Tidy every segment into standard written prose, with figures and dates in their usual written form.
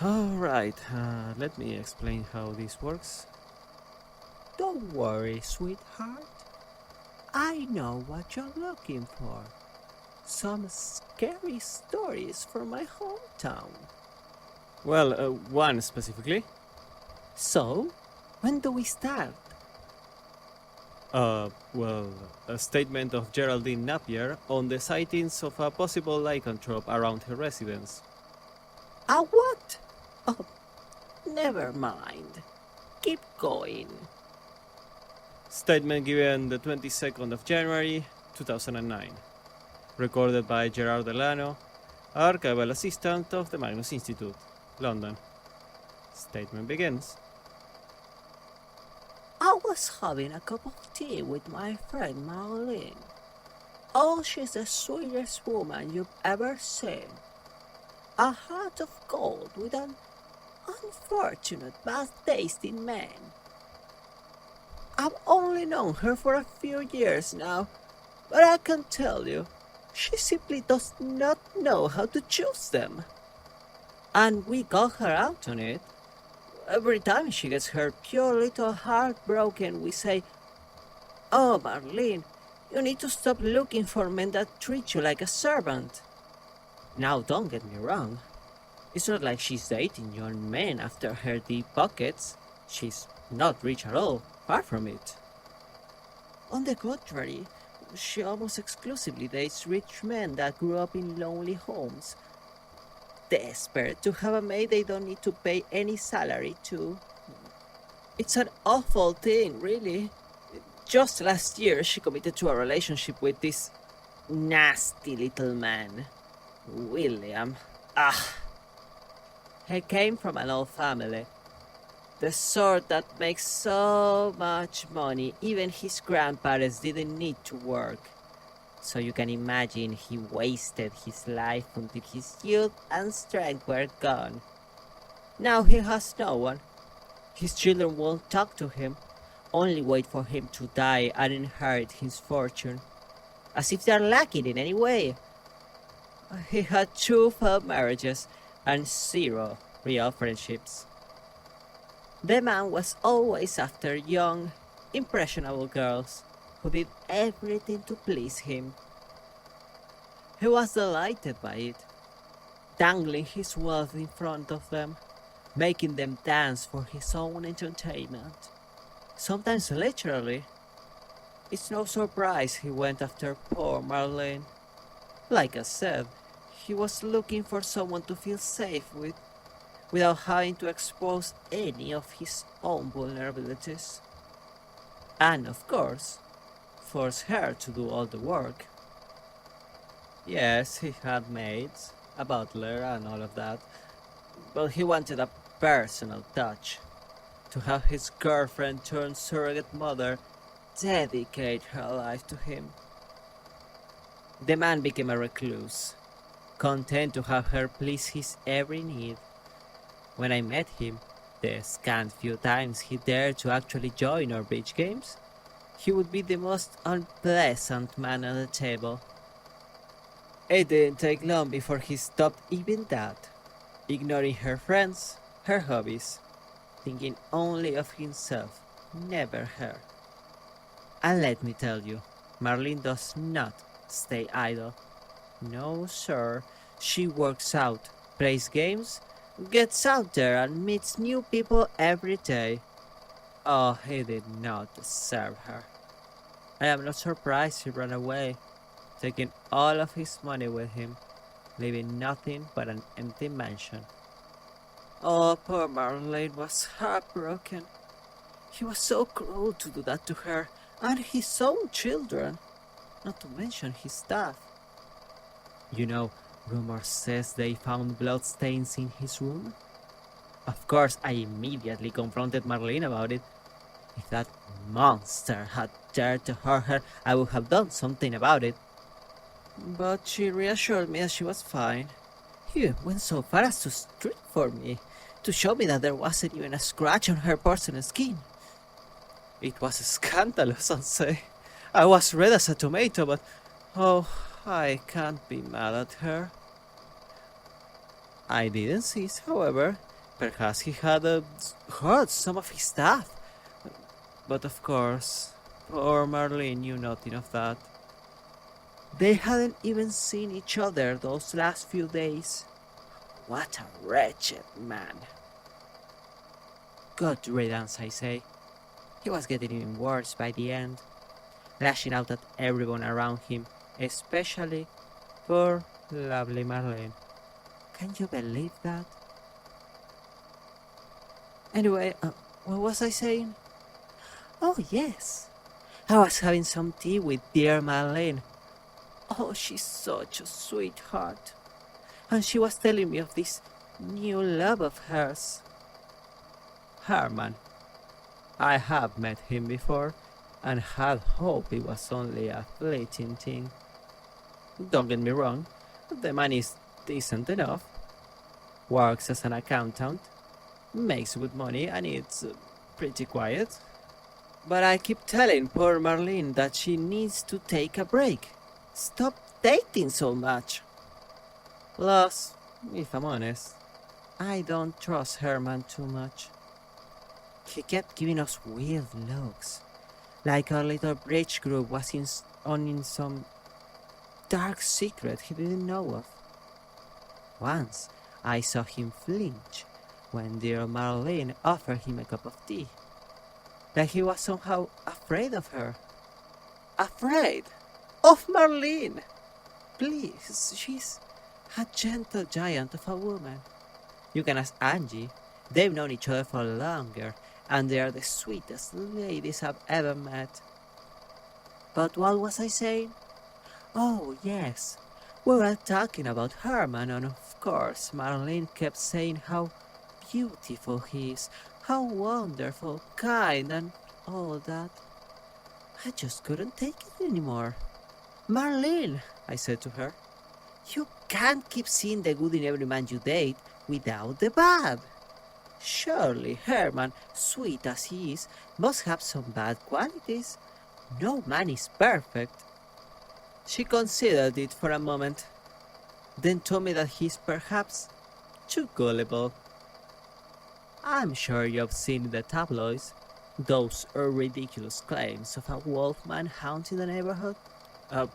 Alright, let me explain how this works. Don't worry, sweetheart. I know what you're looking for. Some scary stories from my hometown. Well, one specifically. So, when do we start? Well, a statement of Geraldine Napier on the sightings of a possible lycanthrope around her residence. A what? Oh, never mind. Keep going. Statement given the 22nd of January 2009. Recorded by Gerard Delano, archival assistant of the Magnus Institute, London. Statement begins. I was having a cup of tea with my friend Marlene. Oh, she's the sweetest woman you've ever seen. A heart of gold with an unfortunate, bad-tasting man. I've only known her for a few years now, but I can tell you, she simply does not know how to choose them. And we got her out on it. Every time she gets her pure little heart broken, we say, "Oh, Marlene, you need to stop looking for men that treat you like a servant." Now, don't get me wrong. It's not like she's dating young men after her deep pockets. She's not rich at all, far from it. On the contrary, she almost exclusively dates rich men that grew up in lonely homes, desperate to have a maid they don't need to pay any salary to. It's an awful thing, really. Just last year, she committed to a relationship with this nasty little man, William. He came from an old family. The sort that makes so much money, even his grandparents didn't need to work. So you can imagine he wasted his life until his youth and strength were gone. Now he has no one. His children won't talk to him, only wait for him to die and inherit his fortune. As if they're lacking in any way. He had 2 failed marriages and 0 real friendships. The man was always after young, impressionable girls who did everything to please him. He was delighted by it, dangling his wealth in front of them, making them dance for his own entertainment. Sometimes literally. It's no surprise he went after poor Marlene. Like I said, he was looking for someone to feel safe with, without having to expose any of his own vulnerabilities. And of course, force her to do all the work. Yes, he had maids, a butler and all of that, but he wanted a personal touch. To have his girlfriend turned surrogate mother dedicate her life to him. The man became a recluse, content to have her please his every need. When I met him, the scant few times he dared to actually join our bridge games, he would be the most unpleasant man at the table. It didn't take long before he stopped even that, ignoring her friends, her hobbies, thinking only of himself, never her. And let me tell you, Marlene does not stay idle. No, sir, she works out, plays games, gets out there and meets new people every day. Oh, he did not deserve her. I am not surprised he ran away, taking all of his money with him, leaving nothing but an empty mansion. Oh, poor Marlene was heartbroken. He was so cruel to do that to her and his own children, not to mention his staff. You know, rumor says they found bloodstains in his room. Of course, I immediately confronted Marlene about it. If that monster had dared to hurt her, I would have done something about it. But she reassured me that she was fine. He went so far as to strip for me, to show me that there wasn't even a scratch on her porcelain skin. It was scandalous, I'll say. I was red as a tomato, but oh, I can't be mad at her. I didn't see, however. Perhaps he had hurt some of his staff. But of course, poor Marlene knew nothing of that. They hadn't even seen each other those last few days. What a wretched man. Good riddance, I say. He was getting even worse by the end, lashing out at everyone around him, especially poor lovely Marlene. Can you believe that? Anyway, what was I saying? Oh yes, I was having some tea with dear Marlene. Oh, she's such a sweetheart. And she was telling me of this new love of hers. Herman. I have met him before, and had hoped it was only a fleeting thing. Don't get me wrong, the man is decent enough. Works as an accountant, makes good money, and it's pretty quiet. But I keep telling poor Marlene that she needs to take a break. Stop dating so much. Plus, if I'm honest, I don't trust Herman too much. He kept giving us weird looks, like our little bridge group was in some dark secret he didn't know of. Once, I saw him flinch when dear Marlene offered him a cup of tea, like he was somehow afraid of her. Afraid? Of Marlene! Please, she's a gentle giant of a woman. You can ask Angie. They've known each other for longer, and they are the sweetest ladies I've ever met. But what was I saying? Oh, yes. We were talking about Herman, and of course, Marlene kept saying how beautiful he is, how wonderful, kind, and all that. I just couldn't take it anymore. Marlene, I said to her, you can't keep seeing the good in every man you date without the bad. Surely Herman, sweet as he is, must have some bad qualities. No man is perfect. She considered it for a moment, then told me that he's perhaps too gullible. I'm sure you've seen in the tabloids those ridiculous claims of a wolfman haunting the neighborhood.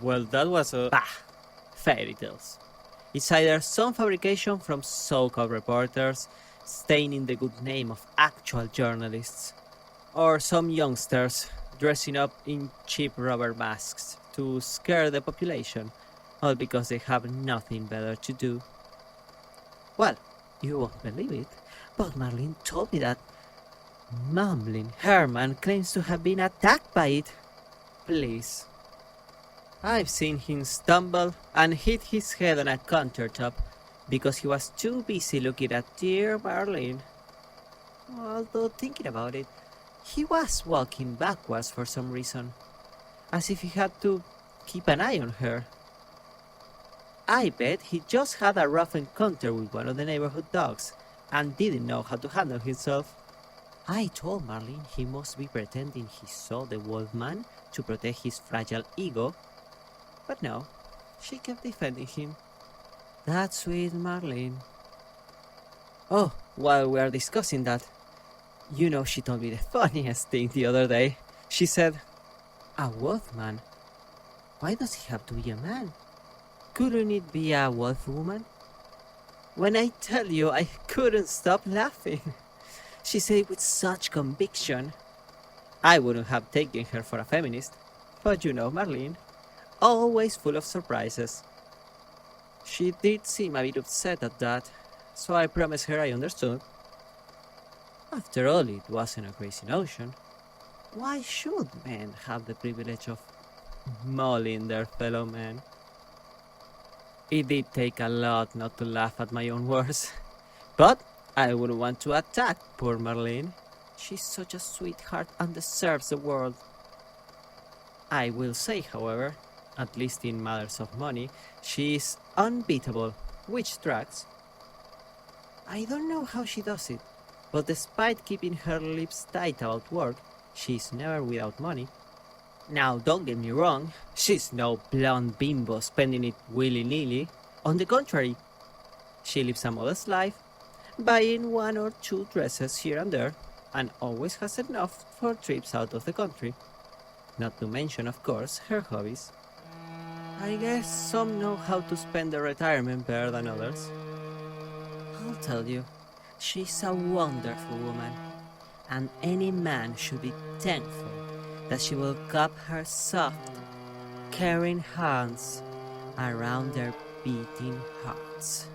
Well, that was a... Bah! Fairy tales. It's either some fabrication from so-called reporters staining the good name of actual journalists, or some youngsters dressing up in cheap rubber masks to scare the population, all because they have nothing better to do. Well, you won't believe it, but Marlene told me that mumbling Herman claims to have been attacked by it. Please. I've seen him stumble and hit his head on a countertop because he was too busy looking at dear Marlene. Although thinking about it, he was walking backwards for some reason, as if he had to keep an eye on her. I bet he just had a rough encounter with one of the neighborhood dogs and didn't know how to handle himself. I told Marlene he must be pretending he saw the wolfman to protect his fragile ego, but no, she kept defending him. That sweet Marlene. Oh, while we are discussing that, you know she told me the funniest thing the other day. She said, a wolfman? Why does he have to be a man? Couldn't it be a wolf woman? When I tell you, I couldn't stop laughing. She said it with such conviction. I wouldn't have taken her for a feminist, but you know Marlene, always full of surprises. She did seem a bit upset at that, so I promised her I understood. After all, it wasn't a crazy notion. Why should men have the privilege of mauling their fellow men? It did take a lot not to laugh at my own words, but I wouldn't want to attack poor Marlene. She's such a sweetheart and deserves the world. I will say, however, at least in matters of money, she is unbeatable, which tracks. I don't know how she does it, but despite keeping her lips tight about work, she's never without money. Now, don't get me wrong, she's no blonde bimbo spending it willy-nilly. On the contrary, She lives a modest life, buying one or two dresses here and there, and always has enough for trips out of the country. Not to mention, of course, her hobbies. I guess some know how to spend their retirement better than others. I'll tell you, she's a wonderful woman, and any man should be thankful that she will cup her soft, caring hands around their beating hearts.